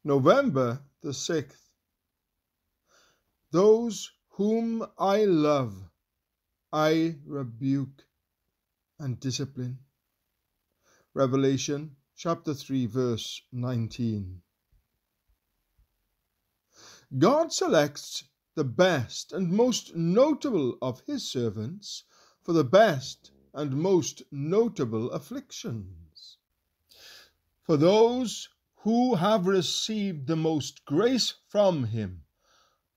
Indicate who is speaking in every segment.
Speaker 1: November the 6th. Those whom I love, I rebuke and discipline. Revelation chapter 3, verse 19. God selects the best and most notable of his servants for the best and most notable afflictions. For those who have received the most grace from him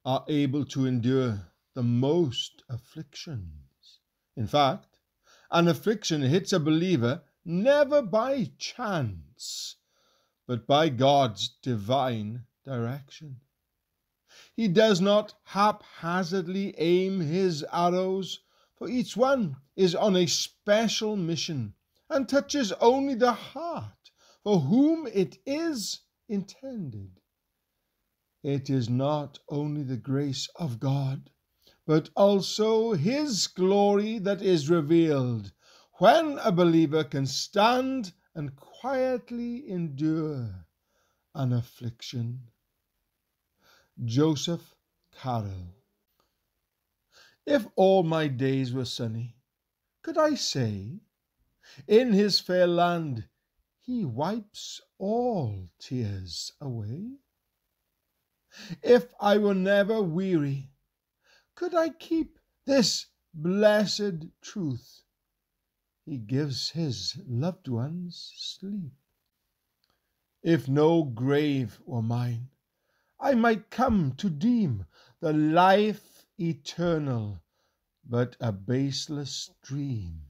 Speaker 1: are able to endure the most afflictions. In fact, an affliction hits a believer never by chance, but by God's divine direction. He does not haphazardly aim his arrows, for each one is on a special mission and touches only the heart for whom it is intended. It is not only the grace of God, but also his glory that is revealed when a believer can stand and quietly endure an affliction. Joseph Carroll. If all my days were sunny, could I say, in his fair land he wipes all tears away? If I were never weary, could I keep this blessed truth? He gives his loved ones sleep. If no grave were mine, I might come to deem the life eternal but a baseless dream.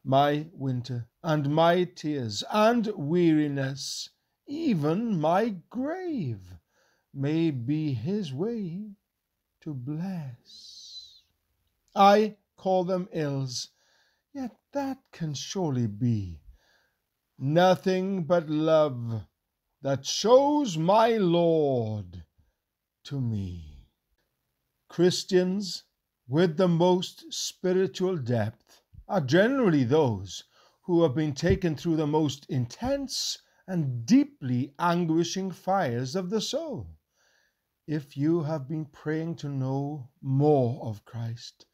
Speaker 1: My winter and my tears and weariness, even my grave, may be his way to bless. I call them ills, yet that can surely be nothing but love that shows my Lord to me. Christians with the most spiritual depth are generally those who have been taken through the most intense and deeply anguishing fires of the soul. If you have been praying to know more of Christ,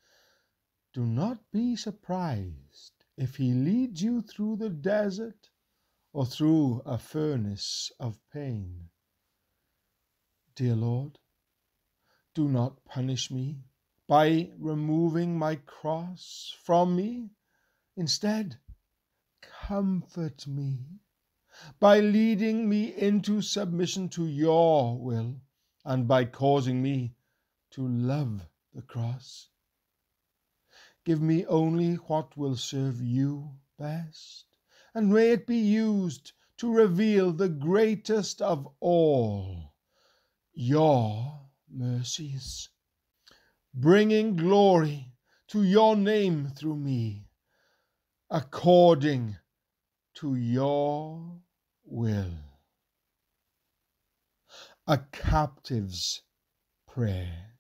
Speaker 1: do not be surprised if he leads you through the desert or through a furnace of pain. Dear Lord, do not punish me by removing my cross from me. Instead, comfort me by leading me into submission to your will and by causing me to love the cross. Give me only what will serve you best, and may it be used to reveal the greatest of all, your mercies, bringing glory to your name through me, according to your will. A captive's prayer.